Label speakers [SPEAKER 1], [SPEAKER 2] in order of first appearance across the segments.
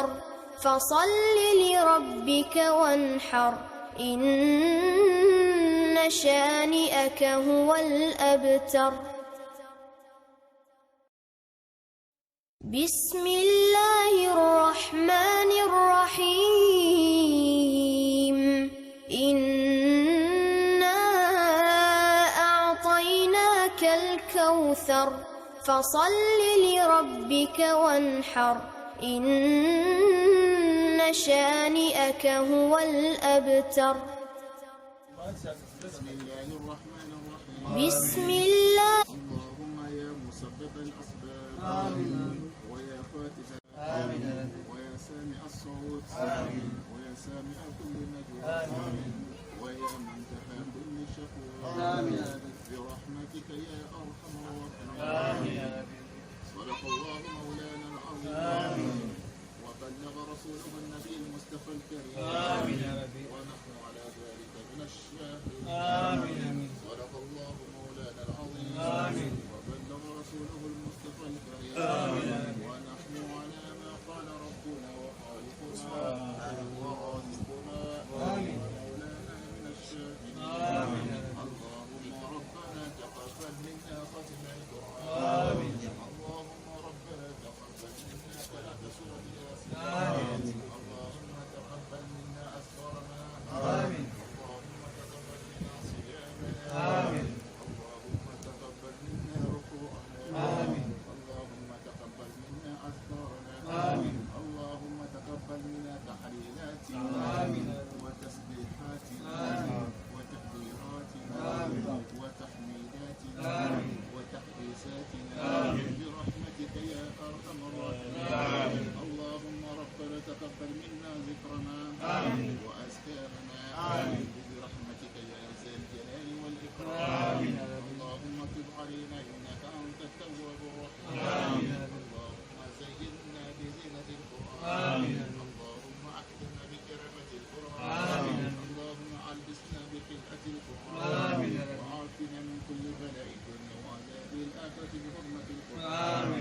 [SPEAKER 1] الكوثر فصل لربك وانحر إن شانئك هو الأبتر. بسم الله الرحمن الرحيم إنا أعطيناك الكوثر فصل لربك وانحر إن شانئك هو الأبتر.
[SPEAKER 2] بسم الله الرحمن الرحيم.
[SPEAKER 1] بسم الله.
[SPEAKER 2] اللهم يا مسبب الأسباب ويا فاتح ويا سامع الصوت ويا سامع كل نجوى ويا منتهى كل شكوى برحمتك يا أرحم الراحمين. صدق الله مولانا العظيم وبلغ رسوله النبي المصطفى الكريم ونحن على ذلك من الشاهدين. صدق الله مولانا العظيم وبلغ رسوله المصطفى الكريم ونحن على ما قال ربنا وخالقنا ورازقنا ومولانا من الشاهدين. اللهم ربنا تقبل منا ختم القرآن. اللهم ربنا تقبل منا قراءة سورة ياسين. اللهم تقبل منا أسفارنا. اللهم تقبل منا صيامنا. اللهم تقبل منا ركوعنا. اللهم تقبل منا أذكارنا. اللهم تقبل منا تحليلاتنا وتسبيحاتنا وتكبيراتنا وتحميداتنا وتحديثاتنا برحمتك يا أرحم الراحمين. اللهم ربنا تقبل منا ذكرنا وأذكارنا برحمتك يا ذا الجلال والإكرام. اللهم تب علينا إنك أنت التواب الرحيم. اللهم زينا بزينة القرآن. اللهم أكرمنا بكرامة القرآن. اللهم ألبسنا بخلعة القرآن وعافنا من كل بلاء الدنيا وعذاب الآخرة بحرمة القرآن.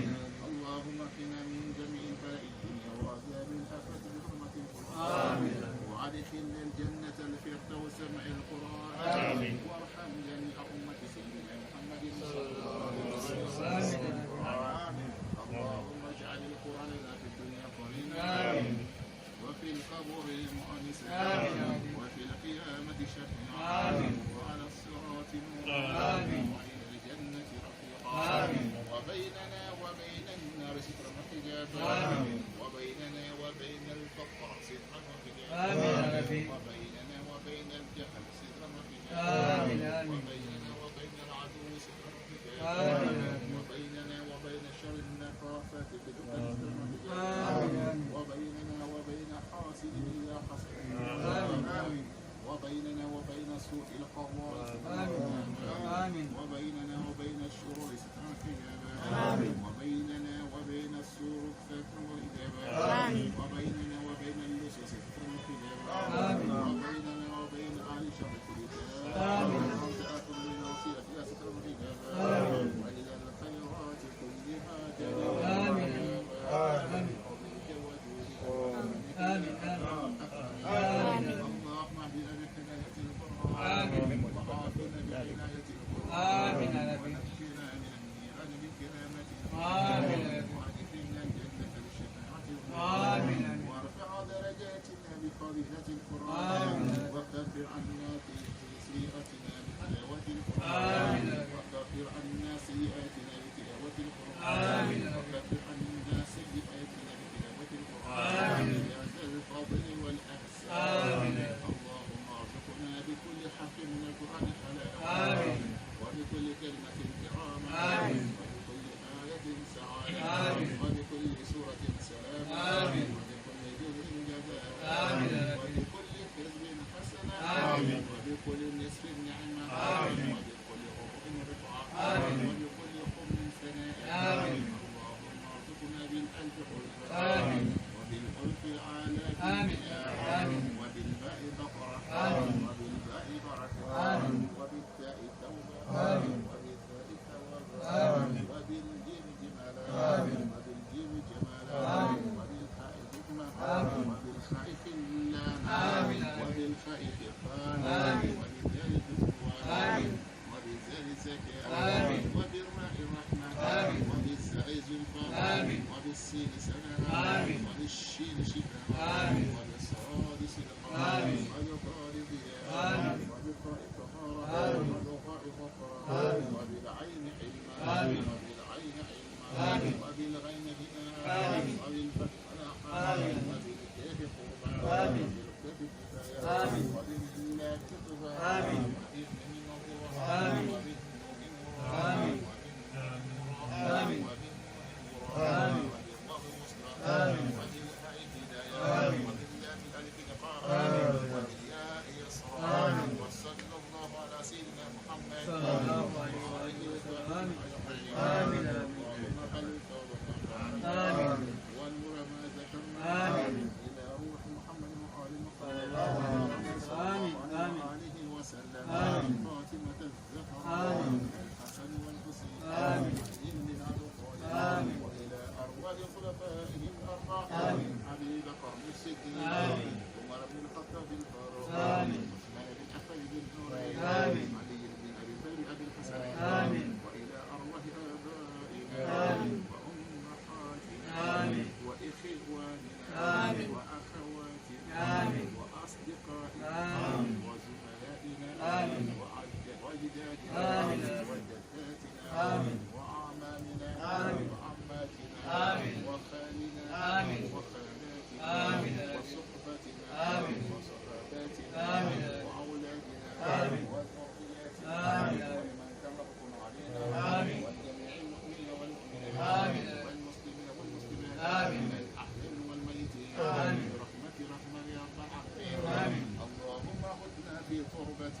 [SPEAKER 2] اللهم قنا من جميع بلاء الدنيا وعذاب الآخرة بحرمة القرآن. وأدخلنا الجنة الفردوس مع القرآن. وارحم جميع أمة سيدنا محمد صلى الله عليه وسلم. اللهم اجعل القرآن لنا في الدنيا قرينا وفي القبر مؤنسا وفي القيامة شفيعا وعلى الصراط نورا وإلى الجنة رفيقا وبيننا وبين النار سترا وحجابا وبيننا وبين الفقر سترا وحجابا وبيننا وبين الجهل سترا وحجابا وبيننا وبين العدو سترا وحجابا وبيننا وبين شر النفاثات في العقد سترا وحجابا وبيننا وبين حاسد إذا حسد وبيننا وبين سوء القضاء وبيننا وبين الشرور سترا وحجابا وبيننا وبين السوء سترا وحجابا وبيننا وبين اللصوص سترا وحجابا وبيننا وبين أهل شر الرجال وأنت آخذ بالناصية إلى سترا وحجابا وإلى الخيرات كلها جلال بفضلك وجودك اللهم اهدنا بهداية القرآن وعافنا بعناية القرآن ونجنا من النيران بكرامته وأدخلنا الجنة بشفاعة القرآن وارفع درجاتنا بفضيلة القرآن وكفر عنا سيئاتنا بتلاوة القرآن وكفر عنا سيئاتنا بتلاوة القرآن وكفر عنا سيئاتنا بتلاوة القرآن يا ذا الفضل والإحسان. اللهم ارزقنا بكل حرف من القرآن حلاوة وبكل كلمة كرامة وبكل آية سعادة وبكل سورة سلام وبكل جزء جزاء وبكل حزب حسنة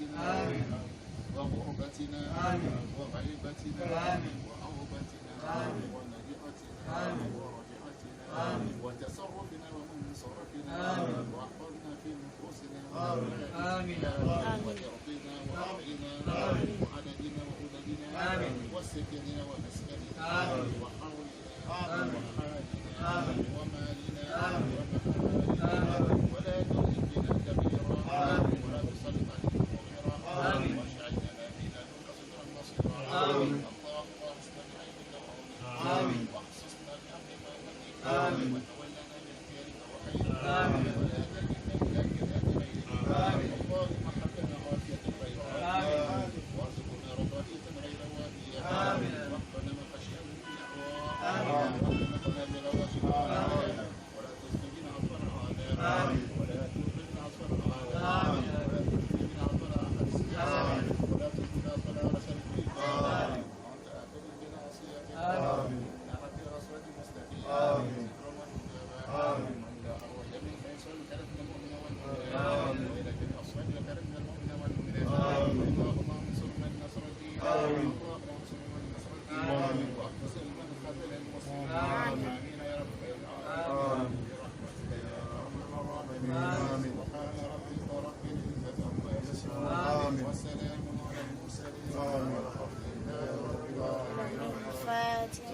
[SPEAKER 2] وحركاتنا وغربتنا وغيبتنا وعوبتنا ونجعتنا ورجعتنا وتصرفنا ومنصرفنا واحفظنا في نفوسنا وأولادنا وإرضنا وأرضنا وعددنا وعددنا وسكننا ومسكننا وحولنا وحالنا ومالنا ومحالنا ولا تزغ بنا كبيرا ولا تسلط علينا صغيرا واجعلنا من لدنك صدرا نصيرا اللهم احسن بعينك وعونك واحسسنا بأمر ما وتولنا باختيارك وخيرك ولا تكلنا إلى كذاب غيرك اللهم حبنا عافية غير عافية وارزقنا رضائية غير وادية واحفظنا من خشيتك بالأهواء واحفظنا بغواشك ولا تزغ بنا عصفر العذاب ولا تغفرنا عصفر العذاب ولا تغفرنا عصفر العذاب ولا تغفرنا عصفر رسل الإيمان وأنت أهل بناصيتك نعمة الرسول المستقيم ذكر ومجابا لا أروح يمين فيصل كرم المؤمن والمؤمنات وإلى جميع أصحاب كرم المؤمن والمؤمنات اللهم انصر من نصر الدين اللهم انصر من نصر الدين واقتصر من قتل المسلمين آمين يا رب العالمين برحمتك يا أرحم الراحمين سبحان ربك رب العزة عما يصفون وسلام على المرسلين والحمد لله رب العالمين. الفاتحة.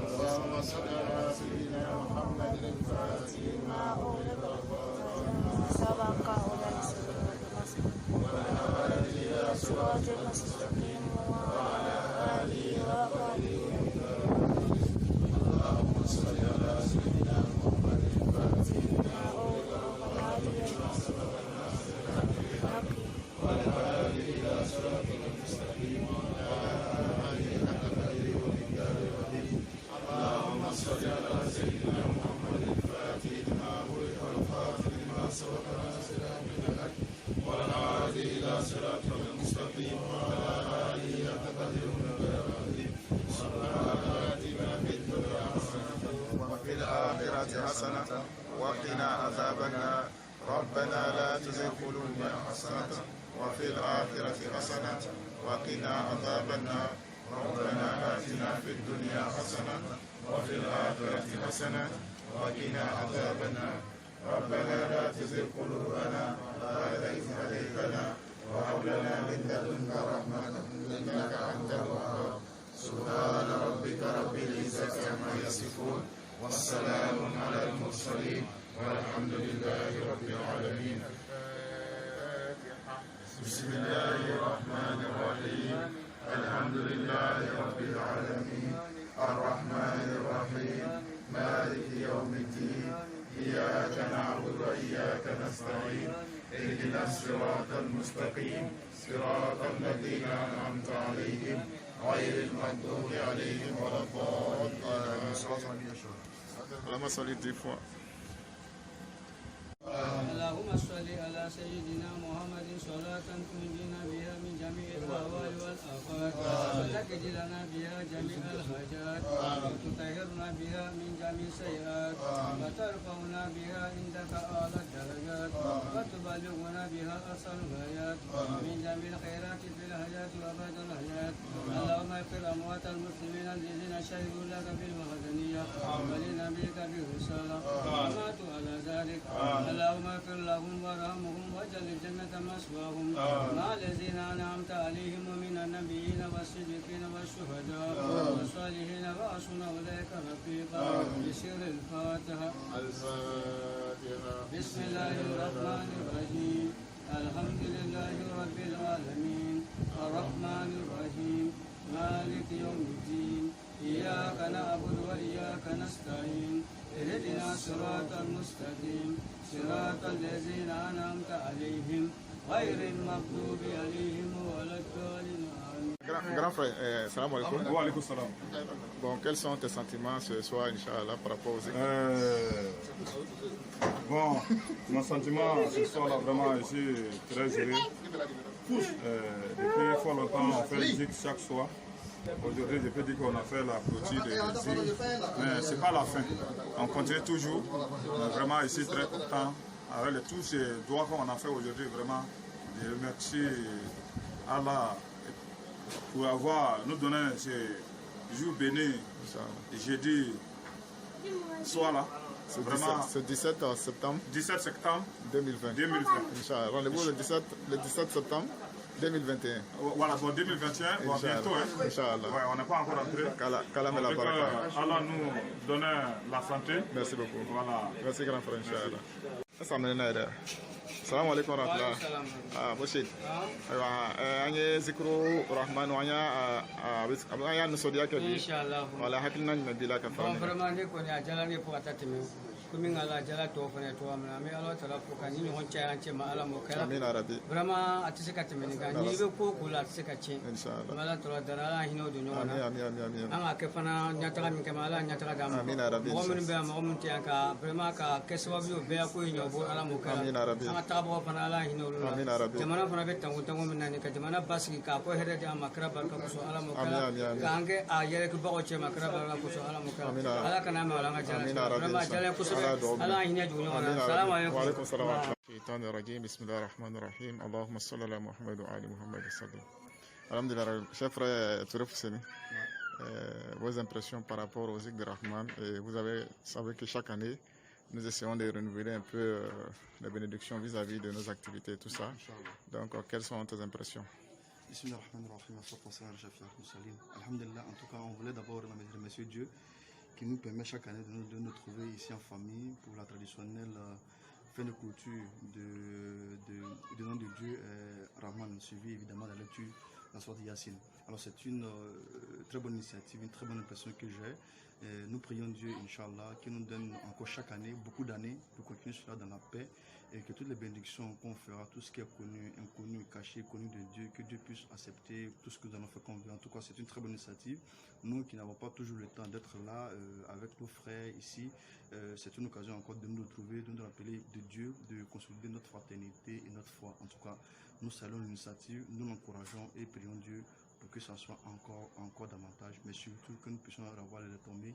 [SPEAKER 2] اللهم صل على سيدنا محمد الفاتح لما أغلق
[SPEAKER 1] سبق وعلى آله صراط المستقيم وعلى آله وصحبه
[SPEAKER 2] اللهم صل على سيدنا محمد الفاتح لما أغلق وعلى آله إلى صراط المستقيم وعلى آله حق قدره ومقداره العظيم. اللهم صل على سيدنا محمد الفاتح لما أغلق والخاتم لما سبق ناصر بالحق والهادي إلى صراط المستقيم وعلى آله حق قدره ومقداره العظيم. ربنا آتنا في الدنيا حسنة وفي الآخرة حسنة وقنا عذاب النار. ربنا لا تزغ قلوبنا حسنة وفي الآخرة حسنة وقنا عذاب النار. ربنا آتنا في الدنيا حسنة وفي الآخرة حسنة وقنا عذاب النار. ربنا لا تزغ قلوبنا بعد إذ هديتنا وهب لنا من لدنك رحمة إنك أنت الوهاب. سبحان ربك رب العزة عما يصفون والسلام على المرسلين والحمد لله رب العالمين. بسم الله الرحمن الرحيم. الحمد لله رب العالمين الرحمن الرحيم مالك يوم الدين إياك نعبد وإياك نستعين اهدنا الصراط المستقيم صراط الذين أنعمت عليهم غير المغضوب عليهم ولا الضالين. اللهم صل على
[SPEAKER 3] اللهم صل على سيدنا محمد صلاة تنجينا بها من جميع الأهوال والآفات وتقضي لنا بها جميع الحاجات وتطهرنا بها من جميع السيئات وترفعنا بها عندك أعلى الدرجات وتبلغنا بها أقصى الغايات من جميع الخيرات في الحياة وبعد الحياة. اللهم اغفر أموات المسلمين الذين شهدوا لك بالوحدانية ولنبيك بالرسالة وماتوا على ذلك. اللهم اغفر لهم وارحمهم واجعل الجنة مثواهم مع الذين أنعمت عليهم من النبيين والصديقين والشهداء والصالحين وحسن أولئك رفيقا. بسر الفاتحة. بسم الله الرحمن الرحيم. الحمد لله رب العالمين الرحمن الرحيم مالك يوم الدين إياك نعبد وإياك نستعين اهدنا الصراط المستقيم صراط الذين أنعمت عليهم غير المغضوب عليهم ولا الضالين.
[SPEAKER 2] Grand frère, salam alaikum.
[SPEAKER 4] Wa alaikum salam.
[SPEAKER 2] Bon, quels sont tes sentiments ce soir, Inch'Allah, par rapport aux équipes?
[SPEAKER 4] Bon, mon sentiment ce soir là, vraiment, je suis très heureux. Depuis fort longtemps, on fait le zikr chaque soir. Aujourd'hui, je peux dire qu'on a fait la clôture de zikr, mais ce n'est pas la fin. On continue toujours. Vraiment, ici, très content. Avec tous ces doigts qu'on a fait aujourd'hui, vraiment, Je remercie Allah pour avoir nous donné ce jour béni, jeudi soir là.
[SPEAKER 2] C'est 17 septembre
[SPEAKER 4] 2020.
[SPEAKER 2] Rendez-vous le 17 septembre 2021.
[SPEAKER 4] Voilà, pour 2021, bon, bientôt. Hein.
[SPEAKER 2] Inch'Allah.
[SPEAKER 4] Ouais, on n'est pas encore entré. Allah nous donne la santé.
[SPEAKER 2] Merci beaucoup.
[SPEAKER 4] Voilà.
[SPEAKER 2] Merci grand frère, Inch'Allah. Salam alaikum warahmatullah. Bashir. Anya zikru rahman wanya anya nusodia ke bi.
[SPEAKER 3] Inshallah.
[SPEAKER 2] Wala hakilna ni bila ka fa.
[SPEAKER 3] Vraiment ne ko ni ajala ne ko atati mi. Kumi ngala ajala to fane to amna mi Allah tala ko kan ni hon cha ce ma ala mo kala.
[SPEAKER 2] Amin arabi.
[SPEAKER 3] Vraiment atise ka temeni ga ni be ko ko la atise ka ce.
[SPEAKER 2] Inshallah.
[SPEAKER 3] Mala to dara hino do nyona.
[SPEAKER 2] Amin.
[SPEAKER 3] Anga ke fana nyata mi ke mala nyata ga ma.
[SPEAKER 2] Amin arabi.
[SPEAKER 3] Mo min be mo mun tiya ka vraiment ka ke sababu be ko nyo bo ala mo kala.
[SPEAKER 2] Amin arabi.
[SPEAKER 3] Abo fana ala hino lo jamana fana be tangu min nani ka jamana basiki ka ko hede de amakra barka ko so ala mo kala ka ange a yere ko bago che makra barka ko so ala mo kala ala kana ma ala ngajala vraiment jale ko so ala hine du nyona assalamu alaikum
[SPEAKER 2] wa alaikum assalam shaitan rajim bismillahir rahmanir rahim allahumma salli ala muhammad wa ali muhammad sallallahu alhamdulillah chef frère Touré Fousseni vos impressions par rapport aux Zik de Rahman et vous savez que chaque année nous essayons de renouveler un peu les bénédictions vis-à-vis de nos activités et tout ça. Donc, quelles sont tes impressions?
[SPEAKER 5] Alhamdulillah, en tout cas, on voulait d'abord remercier Dieu qui nous permet chaque année de nous trouver ici en famille pour la traditionnelle fin de clôture du nom de Dieu, Rahman, suivi évidemment de la lecture de la sorte de Yassine. Alors, c'est une très bonne initiative, une très bonne impression que j'ai. Nous prions Dieu, Inch'Allah, qui nous donne encore chaque année, beaucoup d'années, pour continuer cela dans la paix et que toutes les bénédictions qu'on fera, tout ce qui est connu, inconnu, caché, connu de Dieu, que Dieu puisse accepter tout ce que nous allons faire comme vie. En tout cas, c'est une très bonne initiative. Nous qui n'avons pas toujours le temps d'être là avec nos frères ici, c'est une occasion encore de nous retrouver, de nous rappeler de Dieu, de consolider notre fraternité et notre foi. En tout cas, nous saluons l'initiative, nous l'encourageons et prions Dieu pour que ça soit encore davantage, mais surtout que nous puissions avoir les retombées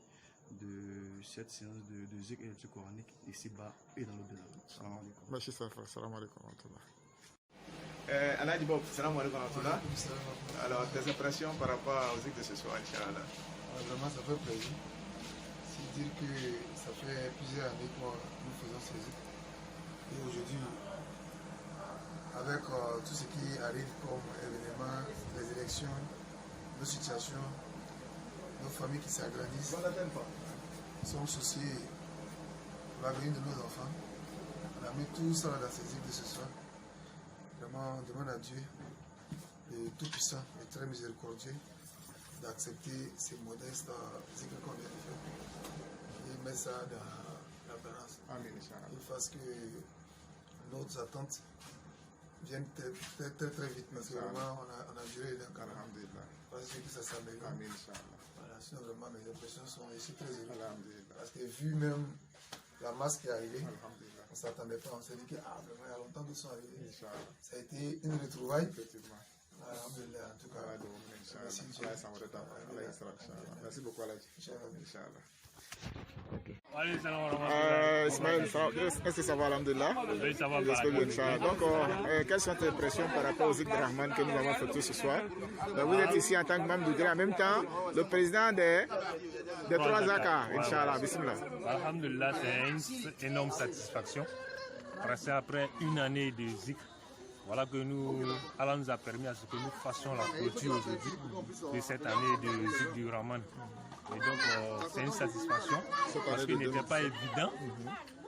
[SPEAKER 5] de cette séance de zikr et de coranique ici-bas et dans l'au-delà. Salam alaikum.
[SPEAKER 2] Merci, salam alaikum. Alain Bob, salam alaikum. Alors, tes impressions par rapport au zikr de ce soir, Inch'Allah?
[SPEAKER 6] Vraiment, ça fait plaisir. C'est dire que ça fait plusieurs années que nous faisons ces zikr. Et aujourd'hui, avec tout ce qui arrive comme événements, les élections, nos situations, nos familles qui s'agrandissent, sont souciés pour l'avenir de nos enfants. On a mis tout ça dans ces zikr de ce soir. Vraiment, on demande à Dieu, le Tout-Puissant et très miséricordieux, d'accepter ces modestes zikr qu'on vient de faire et mettre ça dans la balance. Il fasse que nos attentes viennent très vite, parce que vraiment on a duré d'un cas. Parce que ça s'améliore. Voilà, sinon vraiment mes impressions sont ici très élevées. Parce que vu même la masse qui est arrivée, on ne s'attendait pas, on s'est dit que vraiment il y a longtemps qu'ils sont arrivés. Ça a été une retrouvaille. Alhamdulillah, en tout cas. Merci Dieu.
[SPEAKER 2] Merci beaucoup, Alain. Inch'Allah.
[SPEAKER 7] Ismaël,
[SPEAKER 2] est-ce que ça va, alhamdulillah?
[SPEAKER 7] Oui, ça va.
[SPEAKER 2] Donc, quelles sont tes impressions par rapport au Zik de Rahman que nous avons fait tout ce soir? Vous êtes ici en tant que membre du gré, en même temps, le président des trois Zaka, Inch'Allah, bismillah.
[SPEAKER 7] Alhamdulillah, c'est une énorme satisfaction. Parce après une année de Zik, voilà que Allah nous a permis à ce que nous fassions la clôture aujourd'hui de cette année de Zik du Rahman. Et donc, c'est une satisfaction parce qu'il n'était pas évident.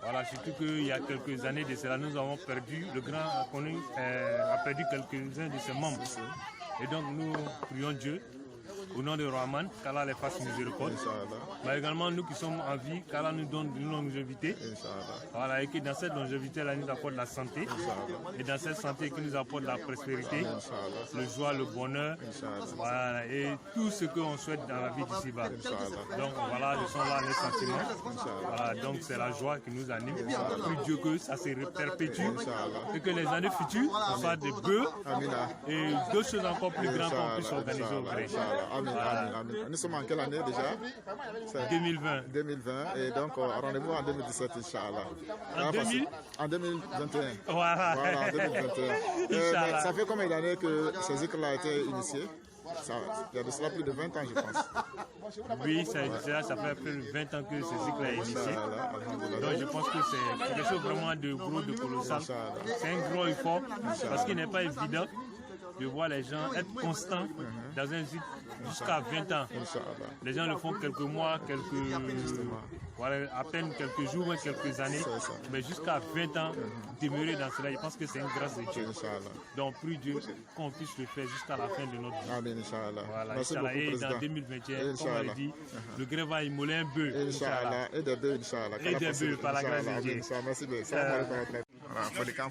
[SPEAKER 7] Voilà, surtout qu'il y a quelques années de cela, nous avons perdu, le grand a perdu quelques-uns de ses membres. Et donc, nous prions Dieu, au nom de Rahman, qu'Allah les fasse miséricorde. Mais également, nous qui sommes en vie, qu'Allah nous donne une longévité. Voilà, et que dans cette longévité, là, nous apporte la santé. Et dans cette santé, qu'il nous apporte la prospérité, le joie, le bonheur. Voilà, et tout ce qu'on souhaite dans la vie d'ici-bas. Donc voilà, ce sont là les sentiments. Voilà, donc c'est la joie qui nous anime. Prie Dieu que ça se perpétue. Et que les années futures soient des bœufs et d'autres choses encore plus grandes qu'on puisse organiser au gré.
[SPEAKER 2] Amen, amen, amen. Nous sommes en quelle année déjà?
[SPEAKER 7] 2020.
[SPEAKER 2] 2020. Et donc, rendez-vous en 2017, Inch'Allah. En 2021.
[SPEAKER 7] Voilà.
[SPEAKER 2] Voilà, en 2021. Mais ça fait combien d'années que ce zikr a été initié? Il y a de cela plus de 20 ans, je pense.
[SPEAKER 7] Oui, ça fait plus de 20 ans que ce cycle est initié. Donc je pense que c'est quelque chose vraiment de gros, de colossal. C'est un gros effort parce qu'il n'est pas évident de voir les gens être constants dans un cycle jusqu'à 20 ans. Les gens le font quelques mois, voilà, à peine quelques jours, quelques années, mais jusqu'à 20 ans, demeurer dans cela, je pense que c'est une grâce de Dieu. Donc, prie Dieu qu'on puisse le faire jusqu'à la fin de notre vie.
[SPEAKER 2] Amen, Inch'Allah.
[SPEAKER 7] Voilà,
[SPEAKER 2] merci
[SPEAKER 7] Inch'Allah.
[SPEAKER 2] beaucoup,
[SPEAKER 7] Et
[SPEAKER 2] Président.
[SPEAKER 7] dans 2021, comme on l'a dit, le gré va immoler un bœuf.
[SPEAKER 2] Inch'Allah. Et des bœufs, Inch'Allah.
[SPEAKER 7] Et des bœufs, par la grâce de Dieu.
[SPEAKER 2] Merci bien. Voilà, Folican,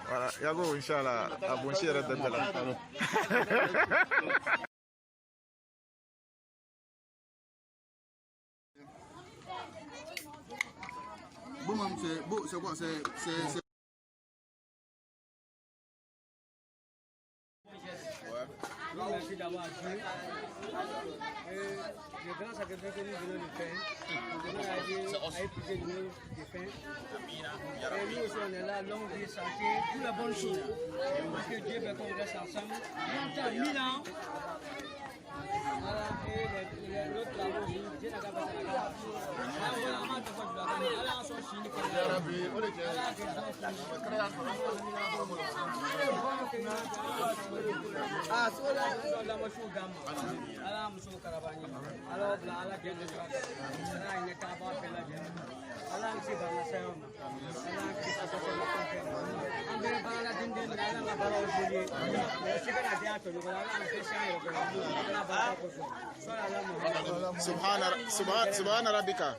[SPEAKER 2] voilà, Yago, Inch'Allah, à bon chien,
[SPEAKER 5] C'est quoi? C'est...
[SPEAKER 3] Merci d'avoir Dieu. Le grand sacrifice que nous venons de faire, nous venons à épouser de nos défunts. Et nous aussi, on est là, longue vie, santé, toutes les bonnes choses. Parce que Dieu veut qu'on reste ensemble. Longtemps, 1000 ans. Voilà, et l'autre là-bas aussi, Dieu n'a qu'à passer la grâce.
[SPEAKER 2] Subhana rabbika.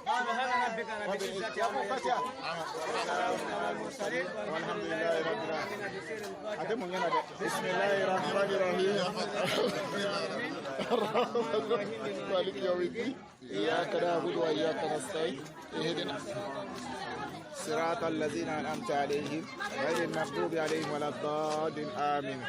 [SPEAKER 2] إياك نعبد وإياك نستعين اهدنا صراط الذين أنعمت عليهم غير المغضوب عليهم ولا الضالين آمين.